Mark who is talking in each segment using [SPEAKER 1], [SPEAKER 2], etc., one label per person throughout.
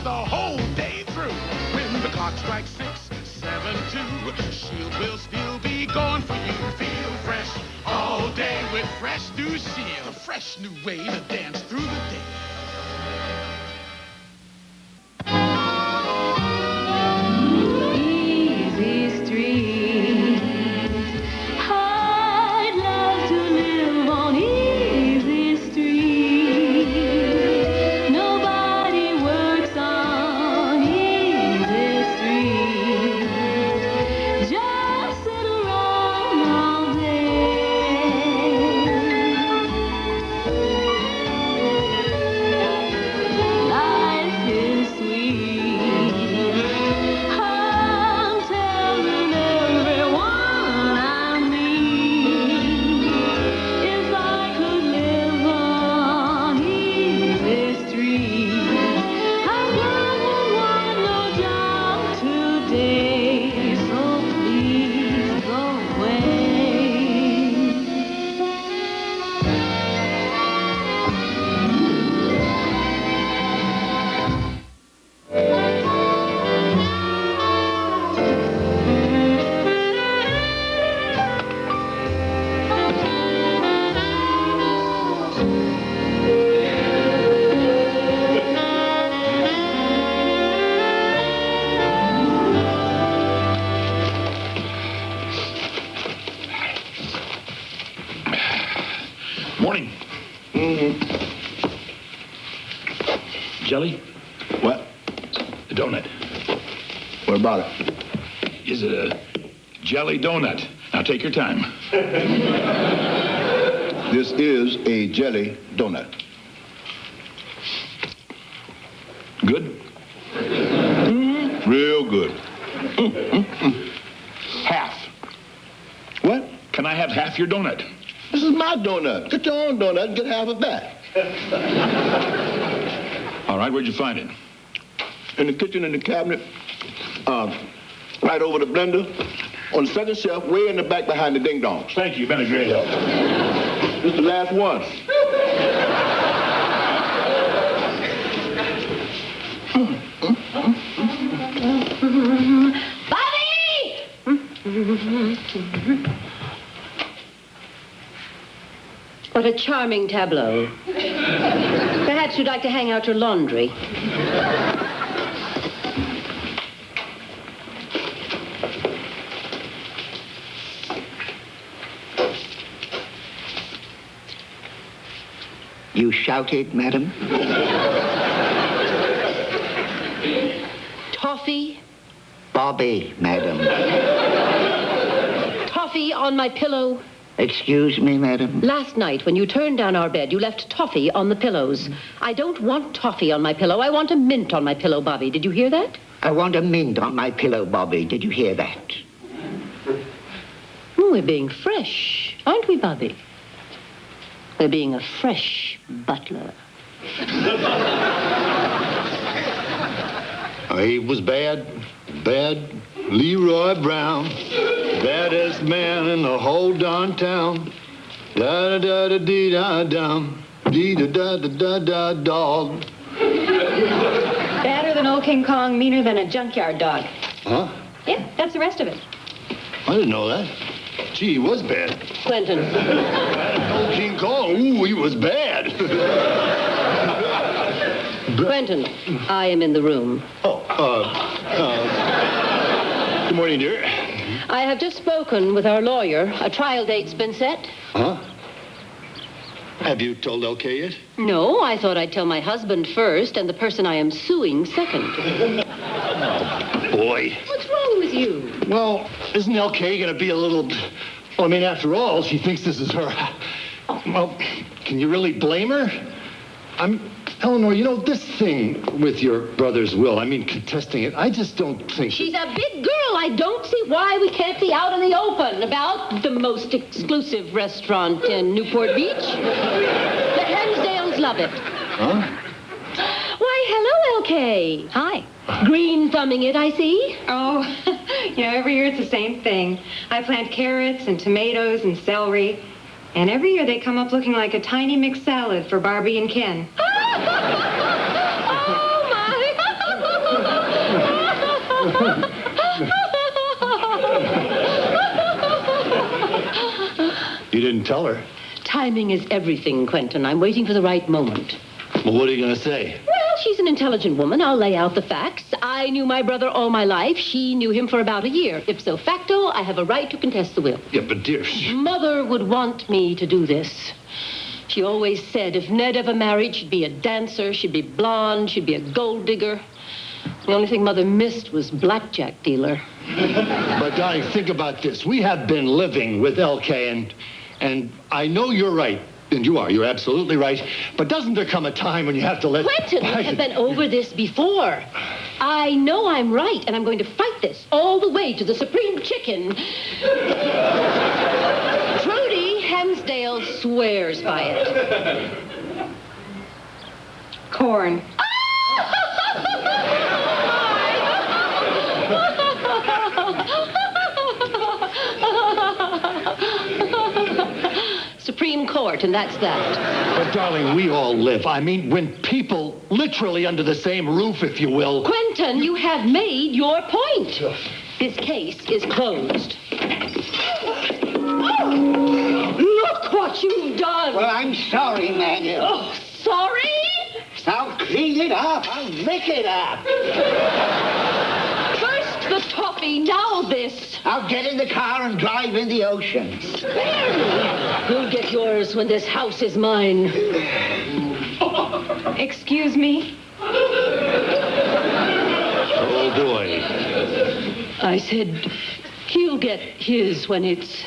[SPEAKER 1] the whole day through. When the clock strikes 6, 7, 2, Shield will still be going for you. Feel fresh all day with fresh new Shield. A fresh new way to dance through the day.
[SPEAKER 2] Morning. Jelly?
[SPEAKER 3] What?
[SPEAKER 2] A donut.
[SPEAKER 3] What about it?
[SPEAKER 2] Is it a jelly donut? Now take your time.
[SPEAKER 3] This is a jelly donut.
[SPEAKER 2] Good?
[SPEAKER 3] Real good.
[SPEAKER 2] Half.
[SPEAKER 3] What?
[SPEAKER 2] Can I have half your donut?
[SPEAKER 3] This is my donut. Get your own donut and get half of that.
[SPEAKER 2] All right, where'd you find it?
[SPEAKER 3] In the kitchen, in the cabinet. Right over the blender. On the second shelf, way in the back behind the ding-dongs.
[SPEAKER 2] Thank you. You've been a great help.
[SPEAKER 3] This is the last one.
[SPEAKER 4] What a charming tableau. Perhaps you'd like to hang out your laundry.
[SPEAKER 5] You shouted, madam?
[SPEAKER 4] Toffee?
[SPEAKER 5] Bobby, madam.
[SPEAKER 4] Toffee on my pillow?
[SPEAKER 5] Excuse me, madam?
[SPEAKER 4] Last night, when you turned down our bed, you left toffee on the pillows. I don't want toffee on my pillow. I want a mint on my pillow, Bobby. Did you hear that?
[SPEAKER 5] I want a mint on my pillow, Bobby. Did you hear that?
[SPEAKER 4] We're being fresh, aren't we, Bobby? We're being a fresh butler.
[SPEAKER 3] He was bad. Leroy Brown. Baddest man in the whole darn town. Da-da-da-da-dee-da-dum. Dee-da-da-da-da-da dog.
[SPEAKER 6] Badder than old King Kong, meaner than a junkyard dog.
[SPEAKER 3] Huh?
[SPEAKER 6] Yeah, that's the rest of it.
[SPEAKER 3] I didn't know that. Gee, he was bad.
[SPEAKER 4] Quentin.
[SPEAKER 3] Old King Kong, ooh, he was bad.
[SPEAKER 4] Quentin, I am in the room.
[SPEAKER 3] Good morning, dear.
[SPEAKER 4] I have just spoken with our lawyer. A trial date's been set.
[SPEAKER 3] Huh? Have you told LK yet?
[SPEAKER 4] No, I thought I'd tell my husband first and the person I am suing second.
[SPEAKER 3] Boy.
[SPEAKER 4] What's wrong with you?
[SPEAKER 3] Well, isn't LK going to be a little... Well, I mean, after all, she thinks this is her... Well, can you really blame her? Eleanor, you know, this thing with your brother's will, I mean, contesting it, I just don't think...
[SPEAKER 4] She's a big girl. I don't see why we can't be out in the open about the most exclusive restaurant in Newport Beach. The Hensdales love it.
[SPEAKER 3] Huh?
[SPEAKER 4] Why, hello, LK.
[SPEAKER 6] Hi.
[SPEAKER 4] Green thumbing it, I see.
[SPEAKER 6] Oh, every year it's the same thing. I plant carrots and tomatoes and celery. And every year they come up looking like a tiny mixed salad for Barbie and Ken.
[SPEAKER 4] Oh, my.
[SPEAKER 3] You didn't tell her.
[SPEAKER 4] Timing is everything, Quentin. I'm waiting for the right moment.
[SPEAKER 3] Well, what are you going to say?
[SPEAKER 4] Well, she's an intelligent woman. I'll lay out the facts. I knew my brother all my life. She knew him for about a year. Ipso facto, I have a right to contest the will.
[SPEAKER 3] Yeah, but dear...
[SPEAKER 4] Mother would want me to do this. She always said if Ned ever married, she'd be a dancer, she'd be blonde, she'd be a gold digger. The only thing Mother missed was blackjack dealer.
[SPEAKER 3] But, darling, think about this. We have been living with LK, and I know you're right. And you are. You're absolutely right. But doesn't there come a time when you have to let...
[SPEAKER 4] Quentin, we have been over this before. I know I'm right, and I'm going to fight this all the way to the supreme chicken. Trudy Hemsdale swears by it.
[SPEAKER 6] Corn.
[SPEAKER 4] Supreme Court, and that's that.
[SPEAKER 3] But, darling, we all live. I mean, when people literally under the same roof, if you will...
[SPEAKER 4] Quentin, you have made your point. This case is closed. Oh, look what you've done.
[SPEAKER 5] Well, I'm sorry, madam.
[SPEAKER 4] Oh, sorry?
[SPEAKER 5] I'll clean it up. I'll make it up.
[SPEAKER 4] First the toffee, now this.
[SPEAKER 5] I'll get in the car and drive in the ocean.
[SPEAKER 4] You'll get yours when this house is mine.
[SPEAKER 6] Excuse me?
[SPEAKER 3] Oh, boy.
[SPEAKER 4] I said he'll get his when it's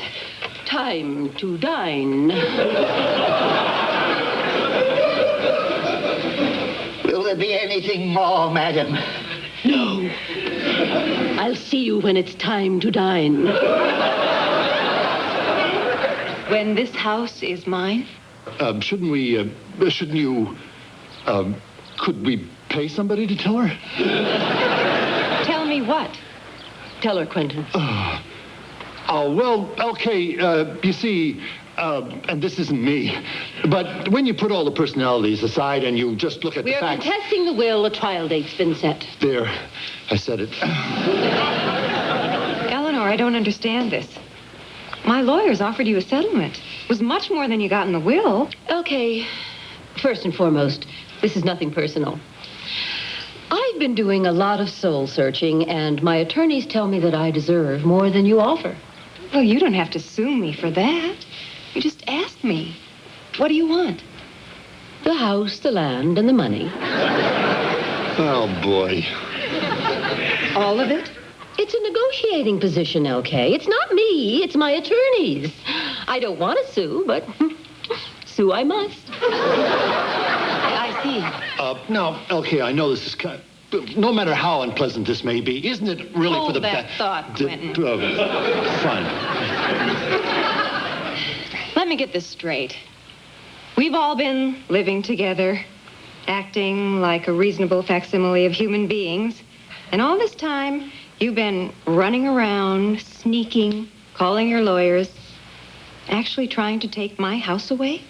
[SPEAKER 4] time to dine.
[SPEAKER 5] Will there be anything more, madam?
[SPEAKER 4] No. I'll see you when it's time to dine.
[SPEAKER 6] When this house is mine?
[SPEAKER 3] Shouldn't you, could we pay somebody to tell her?
[SPEAKER 6] Tell me what?
[SPEAKER 4] Tell her, Quentin.
[SPEAKER 3] Well, okay, you see, and this isn't me, but when you put all the personalities aside and you just look at the
[SPEAKER 4] We're
[SPEAKER 3] facts...
[SPEAKER 4] contesting the will. A trial date's been set.
[SPEAKER 3] There, I said it.
[SPEAKER 6] Eleanor, I don't understand this. My lawyers offered you a settlement. It was much more than you got in the will.
[SPEAKER 4] Okay. First and foremost, this is nothing personal. I've been doing a lot of soul searching, and my attorneys tell me that I deserve more than you offer.
[SPEAKER 6] Well, you don't have to sue me for that. You just ask me. What do you want?
[SPEAKER 4] The house, the land, and the money.
[SPEAKER 3] Oh, boy.
[SPEAKER 6] All of it?
[SPEAKER 4] It's a negotiating position, LK. It's not me. It's my attorneys. I don't want to sue, but sue I must.
[SPEAKER 6] I see.
[SPEAKER 3] Now, LK, I know this is kind of... No matter how unpleasant this may be, isn't it really
[SPEAKER 6] Hold
[SPEAKER 3] for the
[SPEAKER 6] that thought, Quentin.
[SPEAKER 3] Fine.
[SPEAKER 6] Let me get this straight. We've all been living together, acting like a reasonable facsimile of human beings. And all this time, you've been running around, sneaking, calling your lawyers, actually trying to take my house away?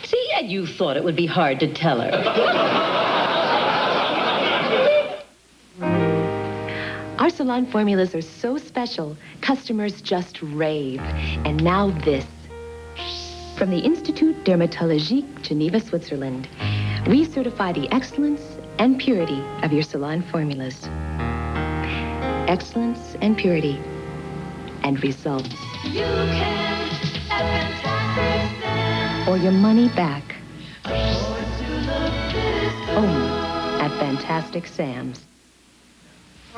[SPEAKER 4] See, and you thought it would be hard to tell her.
[SPEAKER 7] Our salon formulas are so special, customers just rave. And now this. From the Institut Dermatologique, Geneva, Switzerland, we certify the excellence and purity of your salon formulas. Excellence and purity. And results.
[SPEAKER 8] You can at Fantastic Sam.
[SPEAKER 7] Or your money back.
[SPEAKER 8] Afford to look this good.
[SPEAKER 7] Only at Fantastic Sam's.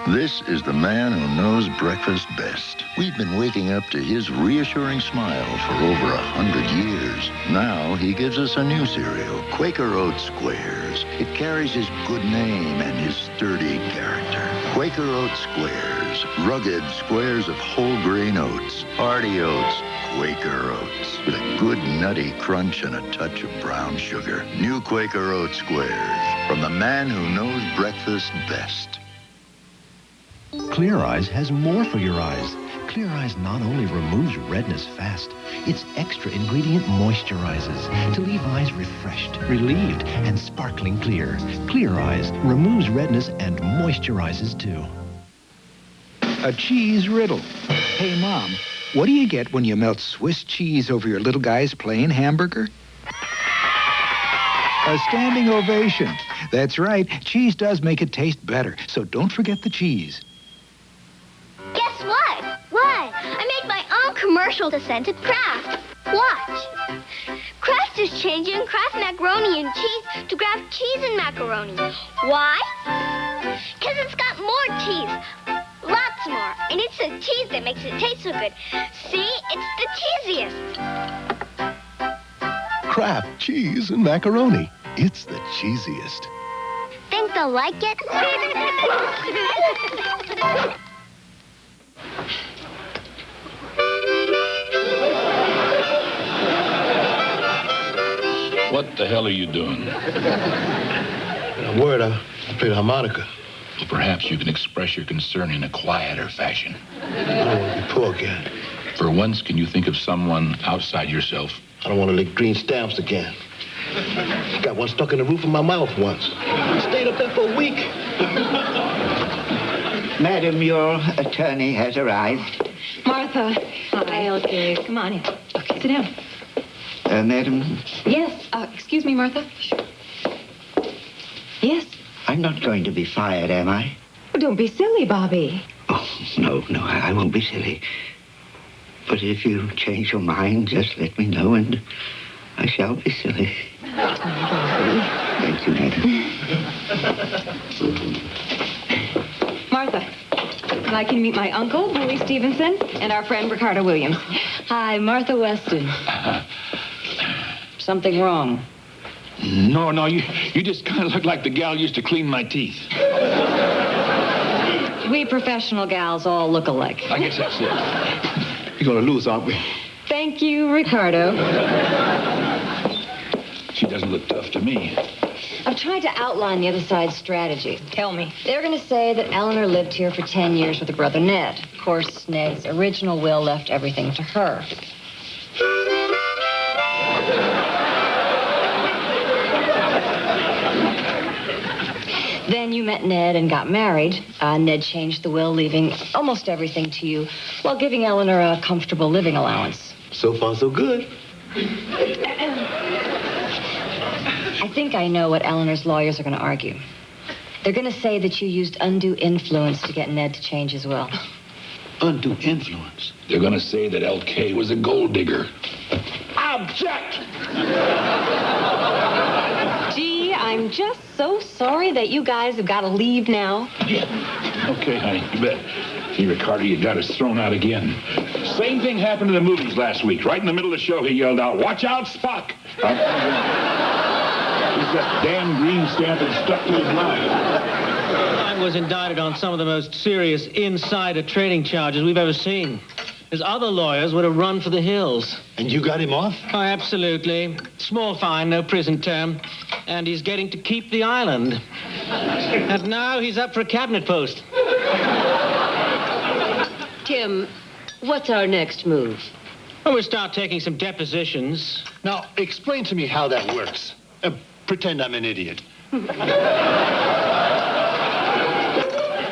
[SPEAKER 9] This is the man who knows breakfast best. We've been waking up to his reassuring smile for over 100 years. Now he gives us a new cereal, Quaker Oat Squares. It carries his good name and his sturdy character. Quaker Oat Squares, rugged squares of whole grain oats, hearty oats, Quaker Oats, with a good nutty crunch and a touch of brown sugar. New Quaker Oat Squares, from the man who knows breakfast best.
[SPEAKER 10] Clear Eyes has more for your eyes. Clear Eyes not only removes redness fast, its extra ingredient moisturizes to leave eyes refreshed, relieved, and sparkling clear. Clear Eyes removes redness and moisturizes too.
[SPEAKER 11] A cheese riddle. Hey, Mom, what do you get when you melt Swiss cheese over your little guy's plain hamburger? A standing ovation. That's right. Cheese does make it taste better, so don't forget the cheese.
[SPEAKER 12] Guess what? What? I made my own commercial to send to Kraft. Watch. Kraft is changing Kraft macaroni and cheese to Kraft cheese and macaroni. Why? Because it's got more cheese. Lots more. And it's the cheese that makes it taste so good. See? It's the cheesiest.
[SPEAKER 13] Kraft cheese and macaroni. It's the cheesiest.
[SPEAKER 12] Think they'll like it?
[SPEAKER 2] What the hell are you doing?
[SPEAKER 3] I'm worried I played harmonica.
[SPEAKER 2] Well, perhaps you can express your concern in a quieter fashion.
[SPEAKER 3] I don't want to be poor again.
[SPEAKER 2] For once, can you think of someone outside yourself?
[SPEAKER 3] I don't want to lick green stamps again. Got one stuck in the roof of my mouth once. Stayed up there for a week.
[SPEAKER 5] Madam, your attorney has arrived.
[SPEAKER 6] Martha. Hi, okay. Come on in. Okay, sit down.
[SPEAKER 5] Madam?
[SPEAKER 6] Yes. Excuse me, Martha. Yes?
[SPEAKER 5] I'm not going to be fired, am I?
[SPEAKER 6] Oh, don't be silly, Bobby.
[SPEAKER 5] Oh, no, I won't be silly. But if you change your mind, just let me know and I shall be silly. Thank you, madam.
[SPEAKER 6] Martha, I'd like you to meet my uncle, Willie Stevenson, and our friend, Ricardo Williams.
[SPEAKER 4] Hi, Martha Weston. Something wrong?
[SPEAKER 2] No, you just kind of look like the gal used to clean my teeth.
[SPEAKER 4] We professional gals all look alike.
[SPEAKER 2] I guess that's it.
[SPEAKER 3] You're going to lose, aren't we?
[SPEAKER 4] Thank you, Ricardo.
[SPEAKER 2] She doesn't look tough to me.
[SPEAKER 4] I've tried to outline the other side's strategy.
[SPEAKER 6] Tell me.
[SPEAKER 4] They're going to say that Eleanor lived here for 10 years with her brother Ned. Of course, Ned's original will left everything to her. Then you met Ned and got married. Ned changed the will, leaving almost everything to you, while giving Eleanor a comfortable living allowance.
[SPEAKER 3] So far, so good.
[SPEAKER 4] I think I know what Eleanor's lawyers are going to argue. They're going to say that you used undue influence to get Ned to change his will.
[SPEAKER 3] Undue influence?
[SPEAKER 2] They're going to say that L.K. was a gold digger.
[SPEAKER 3] Object!
[SPEAKER 4] Gee, I'm just so sorry that you guys have got to leave now.
[SPEAKER 2] Okay, honey, you bet. See, Ricardo, you got us thrown out again. Same thing happened in the movies last week. Right in the middle of the show, he yelled out, "Watch out, Spock!" He's got damn green stamp and stuck to his mouth.
[SPEAKER 14] I was indicted on some of the most serious insider trading charges we've ever seen. His other lawyers would have run for the hills.
[SPEAKER 3] And you got him off?
[SPEAKER 14] Oh, absolutely. Small fine, no prison term. And he's getting to keep the island. And now he's up for a cabinet post.
[SPEAKER 4] Tim, what's our next move?
[SPEAKER 14] Well, we'll start taking some depositions.
[SPEAKER 3] Now, explain to me how that works. Pretend I'm an idiot.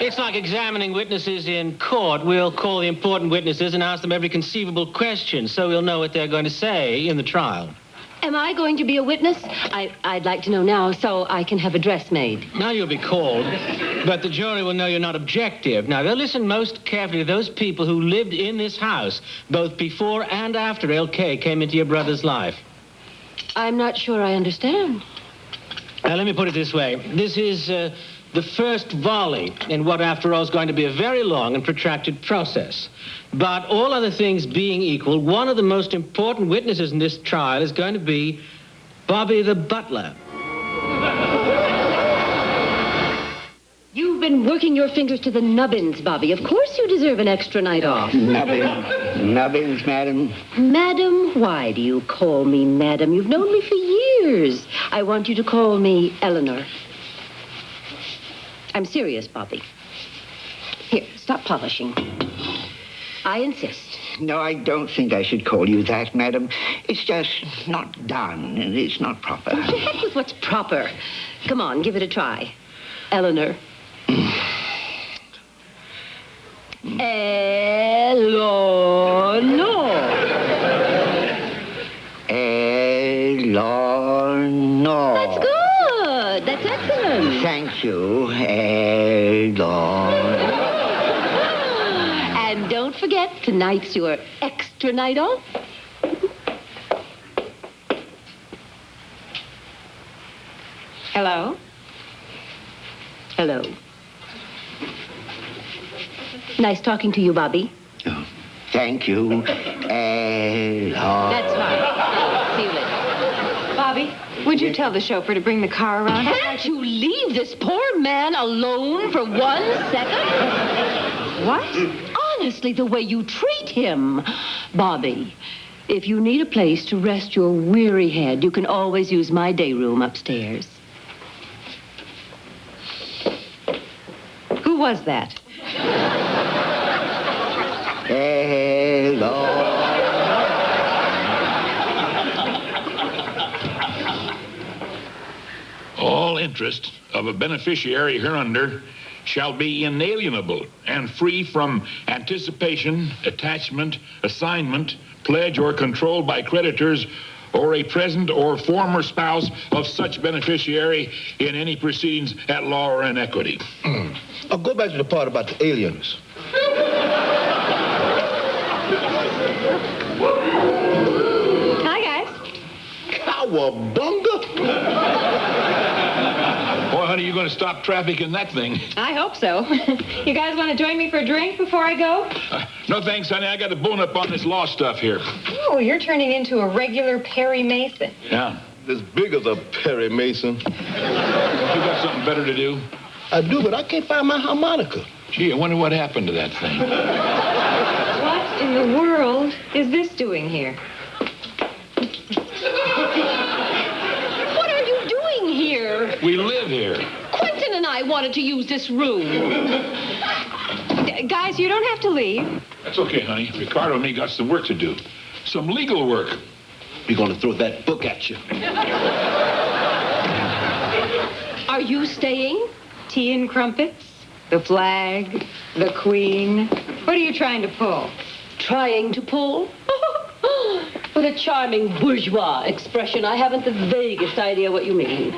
[SPEAKER 14] It's like examining witnesses in court. We'll call the important witnesses and ask them every conceivable question so we'll know what they're going to say in the trial.
[SPEAKER 4] Am I going to be a witness? I'd like to know now so I can have a dress made.
[SPEAKER 14] Now you'll be called, but the jury will know you're not objective. Now, they'll listen most carefully to those people who lived in this house, both before and after L.K. came into your brother's life.
[SPEAKER 4] I'm not sure I understand.
[SPEAKER 14] Now, let me put it this way. This is the first volley in what, after all, is going to be a very long and protracted process. But all other things being equal, one of the most important witnesses in this trial is going to be Bobby the butler.
[SPEAKER 4] You've been working your fingers to the nubbins, Bobby. Of course you deserve an extra night off.
[SPEAKER 5] Nubbins, madam.
[SPEAKER 4] Madam? Why do you call me madam? You've known me for years. I want you to call me Eleanor. I'm serious, Bobby. Here, stop polishing. I insist.
[SPEAKER 5] No, I don't think I should call you that, madam. It's just not done, and it's not proper.
[SPEAKER 4] To heck with what's proper. Come on, give it a try. Eleanor. Eleanor.
[SPEAKER 5] Eleanor.
[SPEAKER 4] That's good. That's excellent.
[SPEAKER 5] Thank you, Eleanor.
[SPEAKER 4] And don't forget, tonight's your extra night off.
[SPEAKER 6] Hello?
[SPEAKER 4] Hello. Nice talking to you, Bobby.
[SPEAKER 5] Oh, thank you, Eleanor.
[SPEAKER 6] That's fine. See you later. Bobby, would you tell the chauffeur to bring the car around?
[SPEAKER 4] Can't you leave this poor man alone for 1 second?
[SPEAKER 6] What?
[SPEAKER 4] Honestly, the way you treat him. Bobby, if you need a place to rest your weary head, you can always use my day room upstairs.
[SPEAKER 6] Who was that?
[SPEAKER 2] All interest of a beneficiary hereunder shall be inalienable and free from anticipation, attachment, assignment, pledge, or control by creditors or a present or former spouse of such beneficiary in any proceedings at law or in equity.
[SPEAKER 3] I'll go back to the part about the aliens.
[SPEAKER 6] Hi, guys.
[SPEAKER 3] Cowabunga!
[SPEAKER 2] Boy, honey, you going to stop traffic in that thing?
[SPEAKER 6] I hope so. You guys want to join me for a drink before I go?
[SPEAKER 2] No, thanks, honey. I got to bone up on this law stuff here.
[SPEAKER 6] Oh, you're turning into a regular Perry Mason.
[SPEAKER 2] Yeah.
[SPEAKER 3] As big as a Perry Mason.
[SPEAKER 2] You got something better to do?
[SPEAKER 3] I do, but I can't find my harmonica.
[SPEAKER 2] Gee, I wonder what happened to that thing.
[SPEAKER 6] What in the world is this doing here?
[SPEAKER 4] What are you doing here?
[SPEAKER 2] We live here.
[SPEAKER 4] Quentin and I wanted to use this room.
[SPEAKER 6] Guys, you don't have to leave.
[SPEAKER 2] That's okay, honey. Ricardo and me got some work to do. Some legal work.
[SPEAKER 3] We're going to throw that book at you.
[SPEAKER 4] Are you staying?
[SPEAKER 6] Tea and crumpets? The flag? The queen? What are you trying to pull?
[SPEAKER 4] Trying to pull? What a charming bourgeois expression. I haven't the vaguest idea what you mean.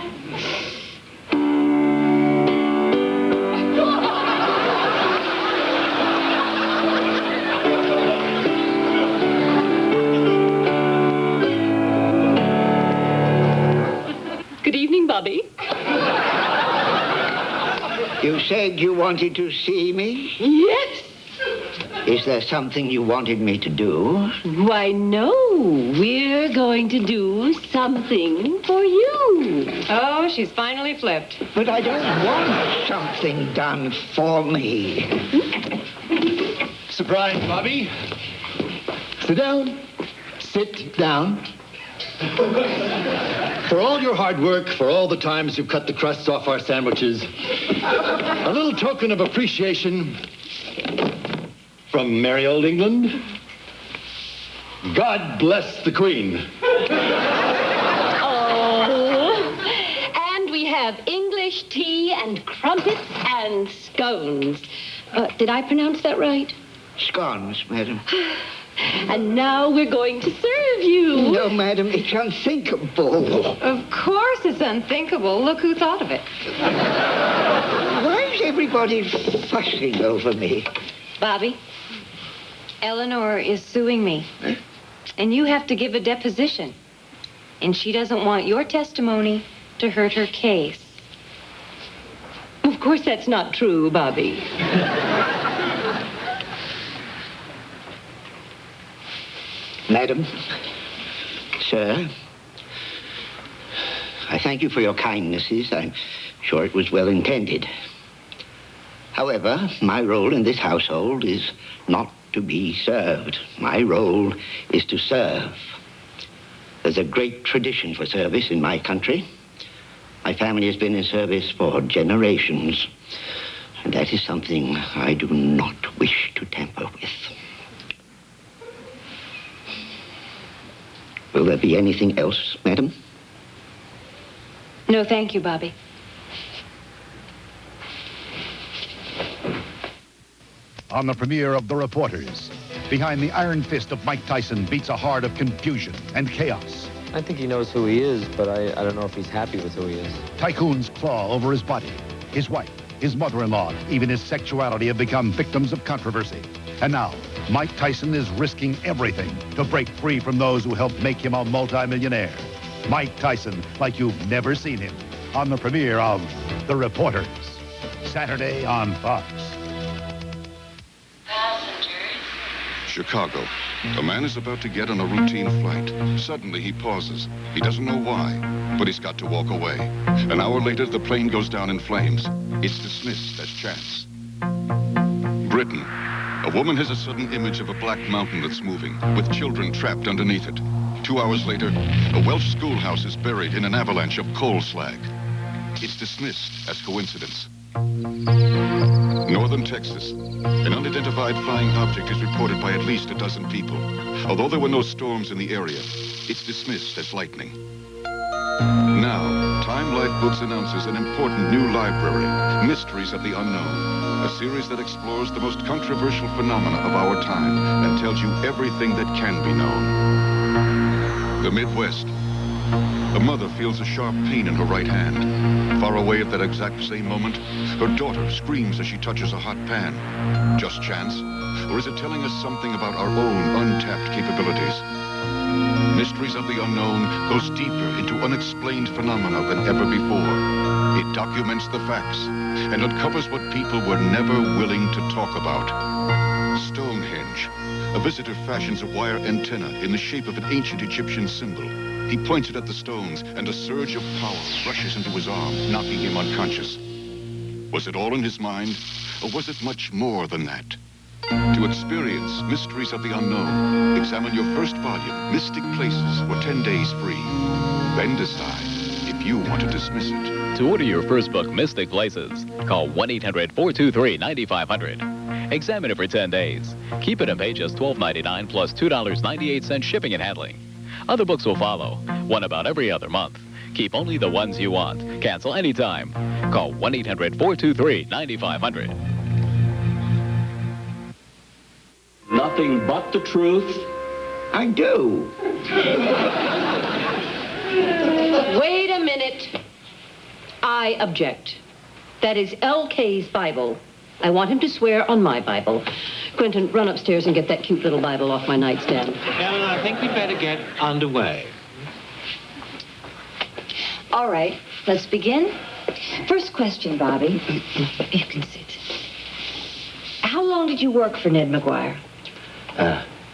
[SPEAKER 4] Good evening, Bobby.
[SPEAKER 5] You said you wanted to see me?
[SPEAKER 4] Yes.
[SPEAKER 5] Is there something you wanted me to do?
[SPEAKER 4] Why, no. We're going to do something for you.
[SPEAKER 6] Oh, she's finally flipped.
[SPEAKER 5] But I don't want something done for me.
[SPEAKER 3] Surprise, Bobby. Sit down. Sit down. For all your hard work, for all the times you've cut the crusts off our sandwiches, a little token of appreciation from merry old England. God bless the Queen.
[SPEAKER 4] Oh, and we have English tea and crumpets and scones. Did I pronounce that right?
[SPEAKER 5] Scones, madam.
[SPEAKER 4] And now we're going to serve you.
[SPEAKER 5] No, madam, it's unthinkable.
[SPEAKER 6] Of course it's unthinkable. Look who thought of it.
[SPEAKER 5] Why is everybody fussing over me?
[SPEAKER 6] Bobby, Eleanor is suing me. And you have to give a deposition. And she doesn't want your testimony to hurt her case.
[SPEAKER 4] Of course that's not true, Bobby.
[SPEAKER 5] Madam, sir, I thank you for your kindnesses. I'm sure it was well intended. However, my role in this household is not to be served. My role is to serve. There's a great tradition for service in my country. My family has been in service for generations, and that is something I do not wish to tamper with. Will there be anything else, madam?
[SPEAKER 6] No, thank you, Bobby.
[SPEAKER 15] On the premiere of The Reporters, behind the iron fist of Mike Tyson beats a heart of confusion and chaos.
[SPEAKER 16] I think he knows who he is, but I don't know if he's happy with who he is.
[SPEAKER 15] Tycoons claw over his body. His wife, his mother-in-law, even his sexuality have become victims of controversy. And now, Mike Tyson is risking everything to break free from those who helped make him a multimillionaire. Mike Tyson, like you've never seen him, on the premiere of The Reporters, Saturday on Fox.
[SPEAKER 17] Chicago. A man is about to get on a routine flight. Suddenly, he pauses. He doesn't know why, but he's got to walk away. An hour later, the plane goes down in flames. It's dismissed as chance. Britain. A woman has a sudden image of a black mountain that's moving, with children trapped underneath it. 2 hours later, a Welsh schoolhouse is buried in an avalanche of coal slag. It's dismissed as coincidence. Northern Texas. An unidentified flying object is reported by at least a dozen people. Although there were no storms in the area, it's dismissed as lightning. Now, Time Life Books announces an important new library, Mysteries of the Unknown, a series that explores the most controversial phenomena of our time and tells you everything that can be known. The Midwest. A mother feels a sharp pain in her right hand. Far away at that exact same moment, her daughter screams as she touches a hot pan. Just chance? Or is it telling us something about our own untapped capabilities? Mysteries of the Unknown goes deeper into unexplained phenomena than ever before. It documents the facts and uncovers what people were never willing to talk about. Stonehenge. A visitor fashions a wire antenna in the shape of an ancient Egyptian symbol. He points it at the stones, and a surge of power rushes into his arm, knocking him unconscious. Was it all in his mind, or was it much more than that? To experience Mysteries of the Unknown, examine your first volume, Mystic Places, for 10 days free. Then decide if you want to dismiss it.
[SPEAKER 18] To order your first book, Mystic Places, call 1-800-423-9500. Examine it for 10 days. Keep it and pay just $12.99 plus $2.98 shipping and handling. Other books will follow, one about every other month. Keep only the ones you want. Cancel anytime. Call 1-800-423-9500.
[SPEAKER 19] Nothing but the truth?
[SPEAKER 5] I do.
[SPEAKER 4] Wait a minute. I object. That is L.K.'s Bible. I want him to swear on my Bible. Quentin, run upstairs and get that cute little Bible off my nightstand.
[SPEAKER 14] Ellen, I think we'd better get underway.
[SPEAKER 20] All right, let's begin. First question, Bobby. You can sit. How long did you work for Ned McGuire?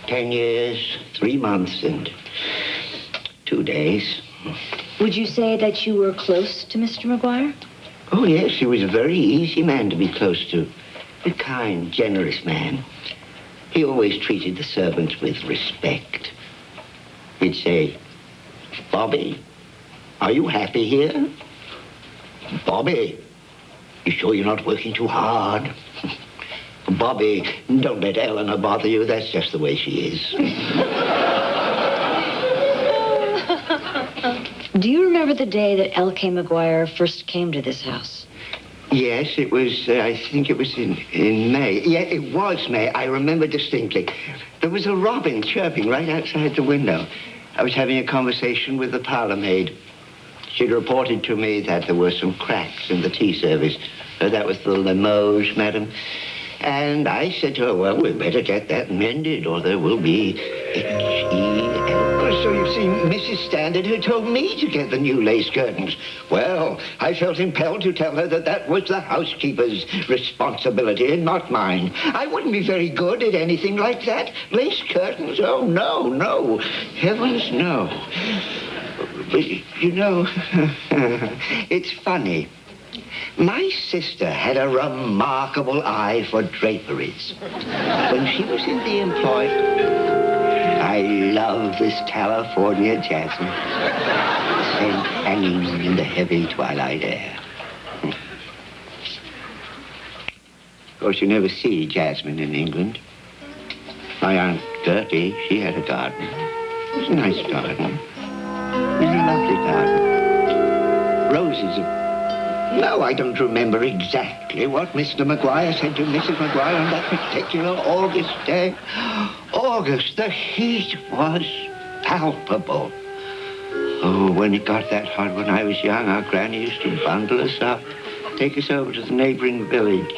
[SPEAKER 5] 10 years, 3 months, and 2 days.
[SPEAKER 20] Would you say that you were close to Mr. McGuire?
[SPEAKER 5] Oh, yes, he was a very easy man to be close to. A kind, generous man. He always treated the servants with respect. He'd say, Bobby, are you happy here? Bobby, you sure you're not working too hard? Bobby, don't let Eleanor bother you. That's just the way she is.
[SPEAKER 20] Do you remember the day that L.K. McGuire first came to this house?
[SPEAKER 5] Yes, it was, I think it was in May. Yeah, it was May. I remember distinctly. There was a robin chirping right outside the window. I was having a conversation with the parlor maid. She'd reported to me that there were some cracks in the tea service. That was the Limoges, madam. And I said to her, well, we'd better get that mended, or there will be H-E-L. So you see, Mrs. Standard had told me to get the new lace curtains. Well, I felt impelled to tell her that that was the housekeeper's responsibility and not mine. I wouldn't be very good at anything like that. Lace curtains? Oh, no, no. Heavens, no. But, you know, it's funny. My sister had a remarkable eye for draperies. When she was in the employ, I love this California jasmine. And hanging in the heavy twilight air. Of course, you never see jasmine in England. My Aunt Gertie, she had a garden. was a nice garden. It was a lovely garden. Roses of... No, I don't remember exactly what Mr. Maguire said to Mrs. Maguire on that particular August day. August, the heat was palpable. Oh, when it got that hot when I was young, our granny used to bundle us up, take us over to the neighboring village,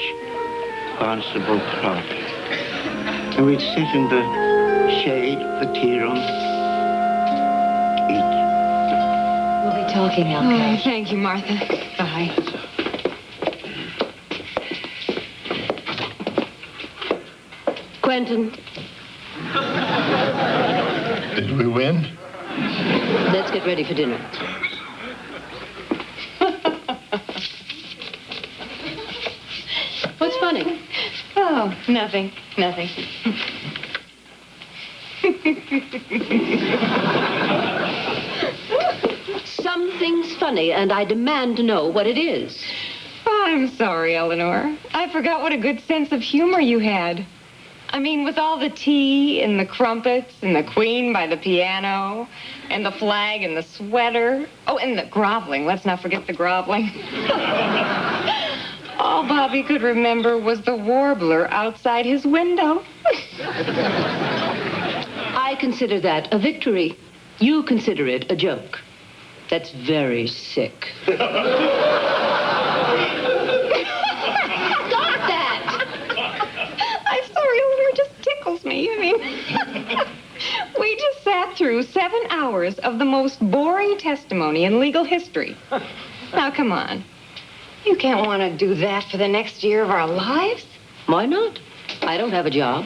[SPEAKER 5] Barnstable Cross. And we'd sit in the shade of the tea room, eat.
[SPEAKER 20] We'll be talking now, Kay.
[SPEAKER 6] Oh, thank you, Martha. Bye.
[SPEAKER 4] Quentin,
[SPEAKER 3] Did we win?
[SPEAKER 4] let's get ready for dinner. What's funny?
[SPEAKER 6] Oh, nothing. Nothing.
[SPEAKER 4] Something's funny, and I demand to know what it is.
[SPEAKER 6] Oh, I'm sorry, Eleanor. I forgot what a good sense of humor you had. I mean, with all the tea and the crumpets and the queen by the piano and the flag and the sweater. Oh, and the groveling. Let's not forget the groveling. All Bobby could remember was the warbler outside his window.
[SPEAKER 4] I consider that a victory. You consider it a joke. That's very sick.
[SPEAKER 6] Stop that! I'm sorry, Eleanor, it just tickles me. I mean, we just sat through 7 hours of the most boring testimony in legal history. Now, come on. You can't want to do that for the next year of our lives?
[SPEAKER 4] Why not? I don't have a job.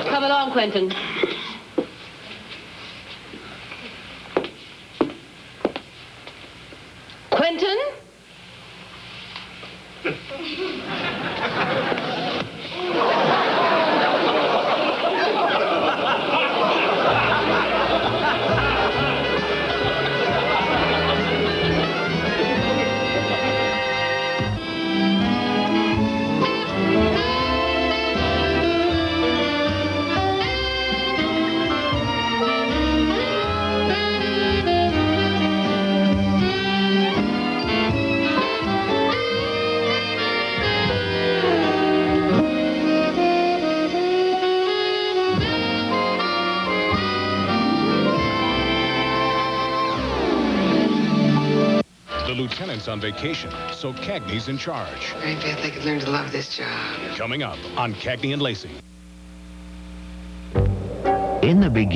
[SPEAKER 4] Come along, Quentin. Quentin?
[SPEAKER 21] The lieutenant's on vacation, so Cagney's in charge.
[SPEAKER 22] I bet they could learn to love this job.
[SPEAKER 21] Coming up on Cagney and Lacey.
[SPEAKER 9] In the beginning.